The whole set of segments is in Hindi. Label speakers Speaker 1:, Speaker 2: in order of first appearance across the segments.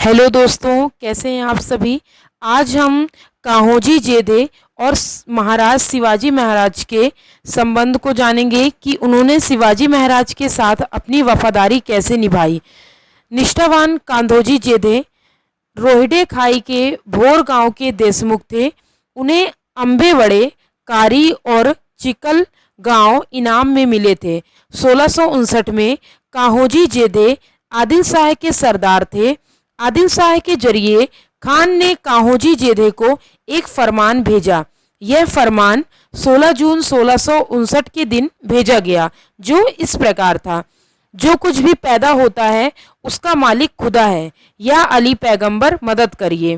Speaker 1: हेलो दोस्तों, कैसे हैं आप सभी। आज हम कान्होजी जेधे और महाराज शिवाजी महाराज के संबंध को जानेंगे कि उन्होंने शिवाजी महाराज के साथ अपनी वफादारी कैसे निभाई। निष्ठावान कान्होजी जेधे रोहिड़े खाई के भोर गांव के देशमुख थे। उन्हें अम्बेवड़े, कारी और चिकल गांव इनाम में मिले थे। 1659 में कान्होजी जेधे आदिल शाह के सरदार थे। आदिल शाह के जरिए खान ने कान्होजी जेधे को एक फरमान भेजा। यह फरमान 16 जून 1659 के दिन भेजा गया, जो इस प्रकार था: जो कुछ भी पैदा होता है उसका मालिक खुदा है, या अली पैगंबर मदद करिए।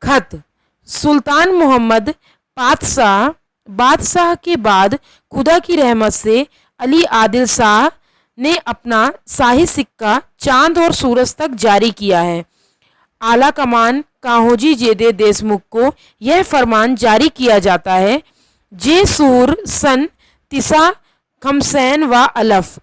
Speaker 1: खत: सुल्तान मोहम्मद बादशाह के बाद खुदा की रहमत से अली आदिल शाह ने अपना शाही सिक्का चांद और सूरज तक जारी किया है। आला कमान कान्होजी जेधे देशमुख को यह फरमान जारी किया जाता है: जे सूर सन तिसा खमसैन व अलफ।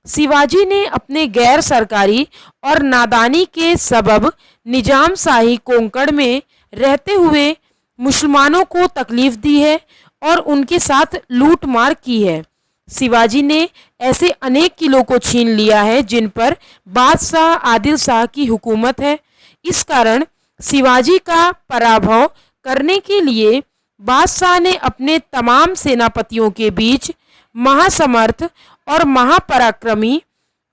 Speaker 1: शिवाजी ने अपने गैर सरकारी और नादानी के सबब निजाम शाही कोंकण में रहते हुए मुसलमानों को तकलीफ दी है और उनके साथ लूट मार की है। शिवाजी ने ऐसे अनेक किलों को छीन लिया है जिन पर बादशाह आदिल शाह की हुकूमत है। इस कारण शिवाजी का पराभव करने के लिए बादशाह ने अपने तमाम सेनापतियों के बीच महासमर्थ और महापराक्रमी,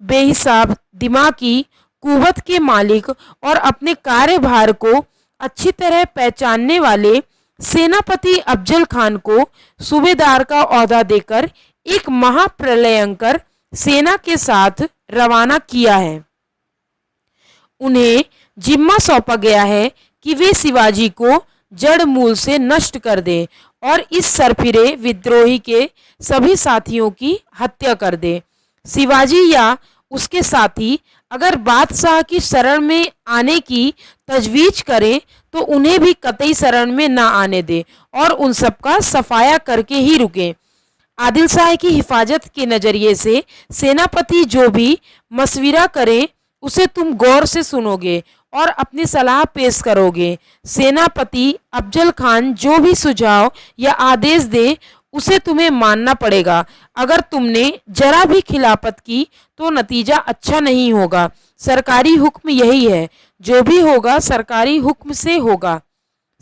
Speaker 1: बेहिसाब दिमागी कुव्वत के मालिक और अपने कार्यभार को अच्छी तरह पहचानने वाले सेनापति अफजल खान को सूबेदार का ओहदा देकर एक महाप्रलयंकर सेना के साथ रवाना किया है। उन्हें जिम्मा सौंपा गया है कि वे शिवाजी को जड़ मूल से नष्ट कर दें और इस सरफिरे विद्रोही के सभी साथियों की हत्या कर दें। शिवाजी या उसके साथी अगर बादशाह की शरण में आने की तजवीज करें तो उन्हें भी कतई शरण में ना आने दें और उन सब का सफाया करके ही रुकें। आदिल शाह की हिफाजत के नज़रिए से सेनापति जो भी मशविरा करें उसे तुम गौर से सुनोगे और अपनी सलाह पेश करोगे। सेनापति अफजल खान जो भी सुझाव या आदेश दे उसे तुम्हें मानना पड़ेगा। अगर तुमने जरा भी खिलाफत की तो नतीजा अच्छा नहीं होगा। सरकारी हुक्म यही है, जो भी होगा सरकारी हुक्म से होगा।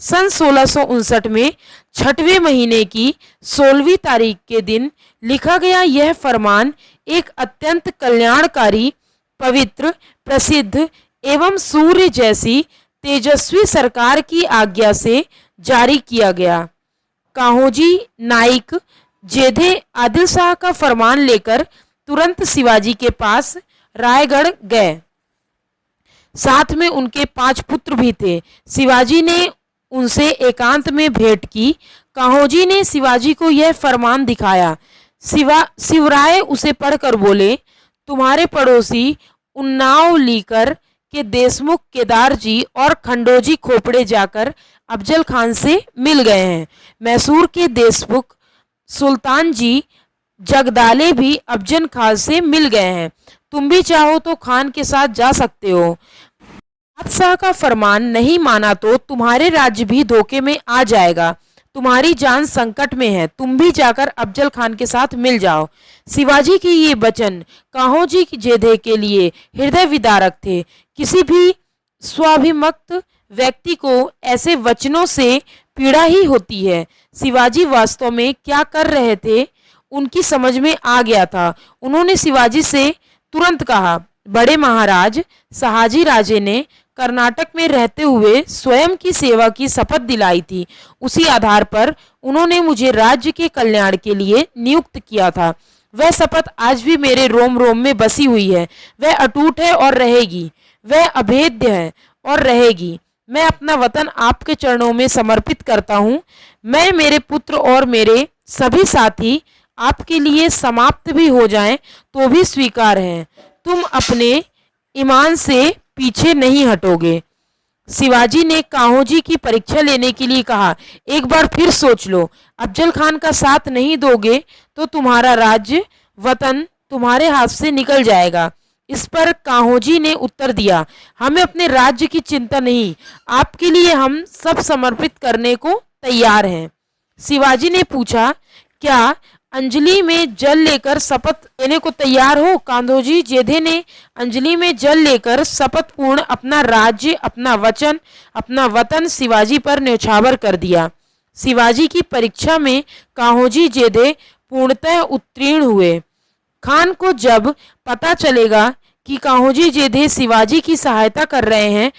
Speaker 1: सन 1659 में 6वें महीने की 16वीं तारीख के दिन लिखा गया यह फरमान एक अत्यंत कल्याणकारी, पवित्र, प्रसिद्ध एवं सूर्य जैसी तेजस्वी सरकार की आज्ञा से जारी किया गया। कान्होजी नाइक जेधे आदिल शाह का फरमान लेकर तुरंत शिवाजी के पास रायगढ़ गए। साथ में उनके 5 पुत्र भी थे। शिवाजी ने उनसे एकांत में भेंट की। कान्होजी ने शिवाजी को यह फरमान दिखाया। शिवराय उसे पढ़कर बोले, तुम्हारे पड़ोसी उन्नाव लीकर के देशमुख केदार जी और खंडोजी खोपड़े जाकर अफजल खान से मिल गए हैं। मैसूर के देशमुख सुल्तान जी जगदाले भी अफजल खान से मिल गए हैं। तुम भी चाहो तो खान के साथ जा सकते हो। बादशाह का फरमान नहीं माना तो तुम्हारे राज्य भी धोखे में आ जाएगा। तुम्हारी जान संकट में है, तुम भी जाकर अफजल खान के साथ मिल जाओ। शिवाजी के ये वचन कान्होजी जेधे के लिए हृदय विदारक थे। किसी भी स्वाभिमक्त व्यक्ति को ऐसे वचनों से पीड़ा ही होती है। शिवाजी वास्तव में क्या कर रहे थे उनकी समझ में आ गया था। उन्होंने शिवाजी से तुरंत कहा, बड़े महाराज, शहाजी राजे ने कर्नाटक में रहते हुए स्वयं की सेवा की शपथ दिलाई थी। उसी आधार पर उन्होंने मुझे राज्य के कल्याण के लिए नियुक्त किया था। वह शपथ आज भी मेरे रोम रोम में बसी हुई है। वह अटूट है और रहेगी। वह अभेद्य है और रहेगी। मैं अपना वतन आपके चरणों में समर्पित करता हूँ। मैं, मेरे पुत्र और मेरे सभी साथी आपके लिए समाप्त भी हो जाएं तो भी स्वीकार हैं। तुम अपने ईमान से पीछे नहीं हटोगे। शिवाजी ने कान्होजी की परीक्षा लेने के लिए कहा, एक बार फिर सोच लो। अफजल खान का साथ नहीं दोगे तो तुम्हारा राज्य वतन तुम्हारे हाथ से निकल जाएगा। इस पर कान्होजी ने उत्तर दिया, हमें अपने राज्य की चिंता नहीं, आपके लिए हम सब समर्पित करने को तैयार हैं। शिवाजी ने पूछा, क्या अंजलि में जल लेकर शपथ लेने को तैयार हो? कान्होजी जेधे ने अंजलि में जल लेकर शपथ पूर्ण अपना राज्य, अपना वचन, अपना वतन शिवाजी पर न्यौछावर कर दिया। शिवाजी की परीक्षा में कान्होजी जेधे पूर्णतः उत्तीर्ण हुए। खान को जब पता चलेगा कि कान्होजी जेधे शिवाजी की सहायता कर रहे हैं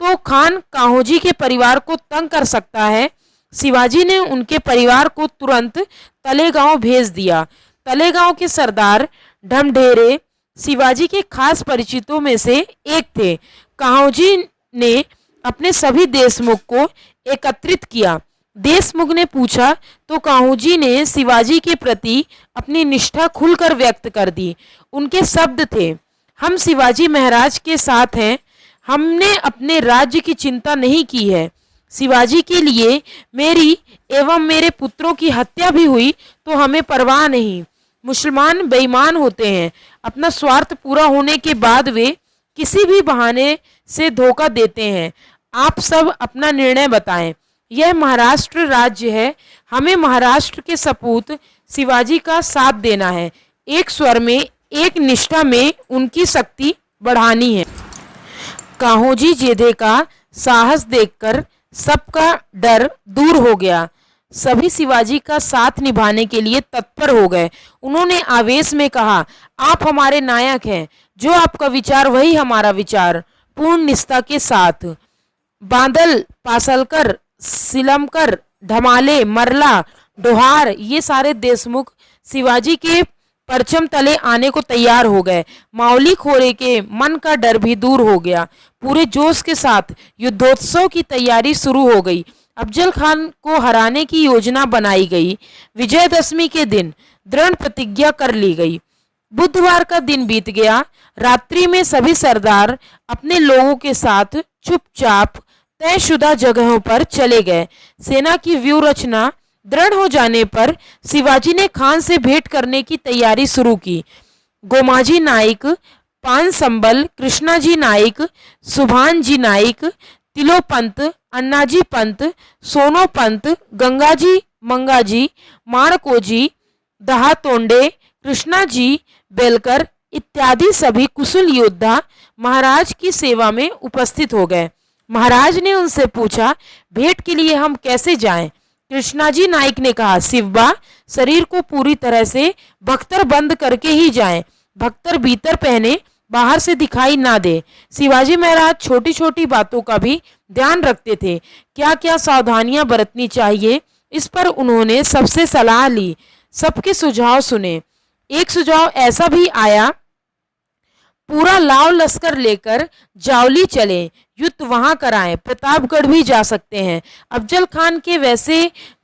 Speaker 1: तो खान कान्होजी के परिवार को तंग कर सकता है। शिवाजी ने उनके परिवार को तुरंत तलेगांव भेज दिया। तलेगांव के सरदार ढमढेरे शिवाजी के खास परिचितों में से एक थे। कान्होजी ने अपने सभी देशमुख को एकत्रित किया। देशमुख ने पूछा तो कान्होजी ने शिवाजी के प्रति अपनी निष्ठा खुलकर व्यक्त कर दी। उनके शब्द थे, हम शिवाजी महाराज के साथ हैं, हमने अपने राज्य की चिंता नहीं की है। शिवाजी के लिए मेरी एवं मेरे पुत्रों की हत्या भी हुई तो हमें परवाह नहीं। मुसलमान बेईमान होते हैं, अपना स्वार्थ पूरा होने के बाद वे किसी भी बहाने से धोखा देते हैं। आप सब अपना निर्णय बताएं। यह महाराष्ट्र राज्य है, हमें महाराष्ट्र के सपूत शिवाजी का साथ देना है, एक स्वर में, एक निष्ठा में उनकी शक्ति बढ़ानी है। कान्होजी जेधे का साहस देखकर सबका डर दूर हो गया। सभी शिवाजी का साथ निभाने के लिए तत्पर हो गए। उन्होंने आवेश में कहा, आप हमारे नायक हैं, जो आपका विचार वही हमारा विचार, पूर्ण निष्ठा के साथ। बादल, पासलकर, सिलमकर, ढमाले, मरला, डोहार ये सारे देशमुख शिवाजी के परचम तले आने को तैयार हो गए। मावली खोरे के मन का डर भी दूर हो गया। पूरे जोश के साथ युद्धोत्सव की तैयारी शुरू हो गई। अफजल खान को हराने की योजना बनाई गई। विजयदशमी के दिन दृढ़ प्रतिज्ञा कर ली गई। बुधवार का दिन बीत गया। रात्रि में सभी सरदार अपने लोगों के साथ चुपचाप तयशुदा जगहों पर चले गए। सेना की व्यूह रचना दृढ़ हो जाने पर शिवाजी ने खान से भेंट करने की तैयारी शुरू की। गोमाजी नाइक, पानसंबल, कृष्णाजी नाइक, सुभानजी नाइक, तिलोपंत, अन्नाजी पंत, सोनो पंत, गंगाजी, मंगाजी, माणकोजी, दहातोंडे, कृष्णाजी बेलकर इत्यादि सभी कुशल योद्धा महाराज की सेवा में उपस्थित हो गए। महाराज ने उनसे पूछा, भेंट के लिए हम कैसे जाएं? कृष्णाजी नाइक ने कहा, शिवबा, शरीर को पूरी तरह से बख्तर बंद करके ही जाएं। बख्तर भीतर पहने, बाहर से दिखाई ना दे। शिवाजी महाराज छोटी छोटी बातों का भी ध्यान रखते थे। क्या क्या सावधानियां बरतनी चाहिए, इस पर उन्होंने सबसे सलाह ली। सबके सुझाव सुने। एक सुझाव ऐसा भी आया, पूरा लाव लश्कर लेकर जावली चले, युद्ध वहां कराएं, प्रतापगढ़ भी जा सकते हैं। अफजल खान के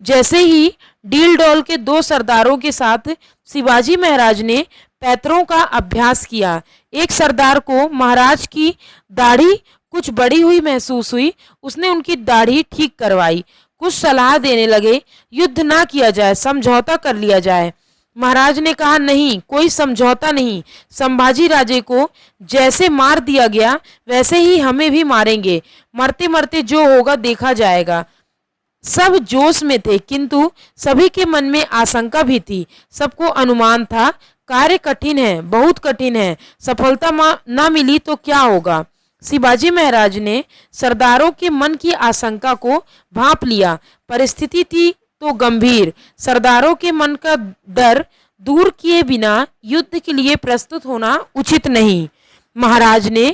Speaker 1: जैसे ही डील डोल के दो सरदारों के साथ शिवाजी महाराज ने पैतरों का अभ्यास किया। एक सरदार को महाराज की दाढ़ी कुछ बड़ी हुई महसूस हुई। उसने उनकी दाढ़ी ठीक करवाई। कुछ सलाह देने लगे, युद्ध ना किया जाए, समझौता कर लिया जाए। महाराज ने कहा, नहीं, कोई समझौता नहीं। संभाजी राजे को जैसे मार दिया गया वैसे ही हमें भी मारेंगे। मरते मरते जो होगा देखा जाएगा। सब जोश में थे, किंतु सभी के मन में आशंका भी थी। सबको अनुमान था, कार्य कठिन है, बहुत कठिन है। सफलता ना मिली तो क्या होगा? शिवाजी महाराज ने सरदारों के मन की आशंका को भांप लिया। परिस्थिति थी तो गंभीर। सरदारों के मन का डर दूर किए बिना युद्ध के लिए प्रस्तुत होना उचित नहीं। महाराज ने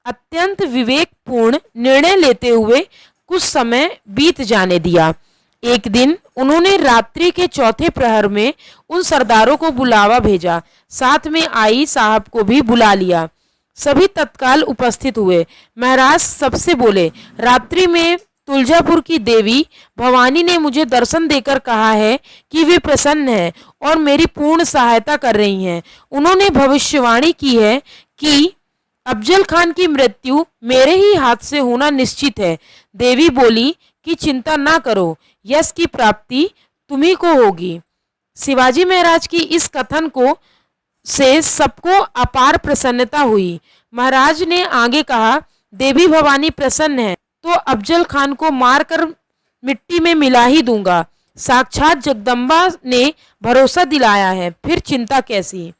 Speaker 1: अत्यंत विवेकपूर्ण निर्णय लेते हुए कुछ समय बीत जाने दिया। एक दिन उन्होंने रात्रि के चौथे प्रहर में उन सरदारों को बुलावा भेजा। साथ में आई साहब को भी बुला लिया। सभी तत्काल उपस्थित हुए। महाराज सबसे बोले, रात्रि में तुलजापुर की देवी भवानी ने मुझे दर्शन देकर कहा है कि वे प्रसन्न हैं और मेरी पूर्ण सहायता कर रही हैं। उन्होंने भविष्यवाणी की है कि अफजल खान की मृत्यु मेरे ही हाथ से होना निश्चित है। देवी बोली कि चिंता ना करो, यश की प्राप्ति तुम्ही को होगी। शिवाजी महाराज की इस कथन को से सबको अपार प्रसन्नता हुई। महाराज ने आगे कहा, देवी भवानी प्रसन्न है तो अफजल खान को मारकर मिट्टी में मिला ही दूंगा। साक्षात जगदम्बा ने भरोसा दिलाया है, फिर चिंता कैसी।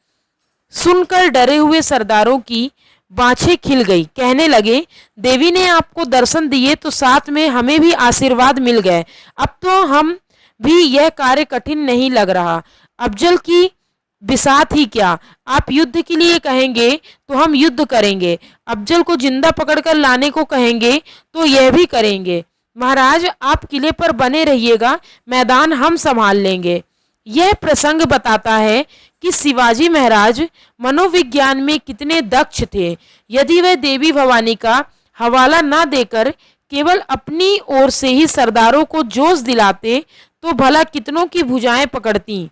Speaker 1: सुनकर डरे हुए सरदारों की बाछें खिल गई। कहने लगे, देवी ने आपको दर्शन दिए तो साथ में हमें भी आशीर्वाद मिल गए। अब तो हम भी यह कार्य कठिन नहीं लग रहा। अफजल की बिसात ही क्या, आप युद्ध के लिए कहेंगे तो हम युद्ध करेंगे, अफजल को जिंदा पकड़कर लाने को कहेंगे तो यह भी करेंगे। महाराज आप किले पर बने रहिएगा, मैदान हम संभाल लेंगे। यह प्रसंग बताता है कि शिवाजी महाराज मनोविज्ञान में कितने दक्ष थे। यदि वह देवी भवानी का हवाला न देकर केवल अपनी ओर से ही सरदारों को जोश दिलाते तो भला कितनों की भुजाएं पकड़ती।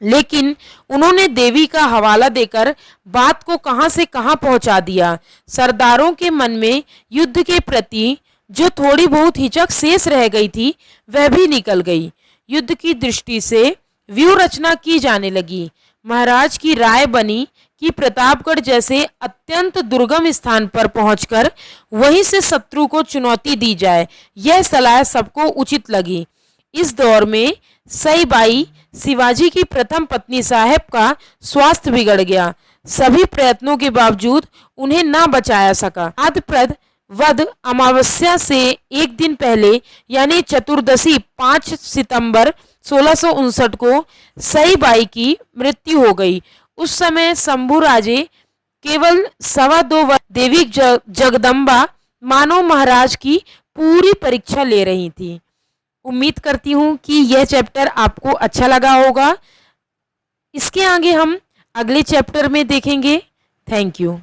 Speaker 1: लेकिन उन्होंने देवी का हवाला देकर बात को कहां से कहां पहुंचा दिया। सरदारों के मन में युद्ध के प्रति जो थोड़ी बहुत हिचक शेष रह गई थी वह भी निकल गई। युद्ध की दृष्टि से व्यूह रचना की जाने लगी। महाराज की राय बनी कि प्रतापगढ़ जैसे अत्यंत दुर्गम स्थान पर पहुंचकर वहीं से शत्रु को चुनौती दी जाए। यह सलाह सबको उचित लगी। इस दौर में सईबाई शिवाजी की प्रथम पत्नी साहब का स्वास्थ्य बिगड़ गया। सभी प्रयत्नों के बावजूद उन्हें न बचाया सका। आद्रप्रद वध अमावस्या से एक दिन पहले यानी चतुर्दशी 5 सितंबर 1659 को सईबाई की मृत्यु हो गई। उस समय शंभू राजे केवल 2.25 वर्ष देवी जगदम्बा मानव महाराज की पूरी परीक्षा ले रही थी। उम्मीद करती हूँ कि यह चैप्टर आपको अच्छा लगा होगा। इसके आगे हम अगले चैप्टर में देखेंगे। Thank you.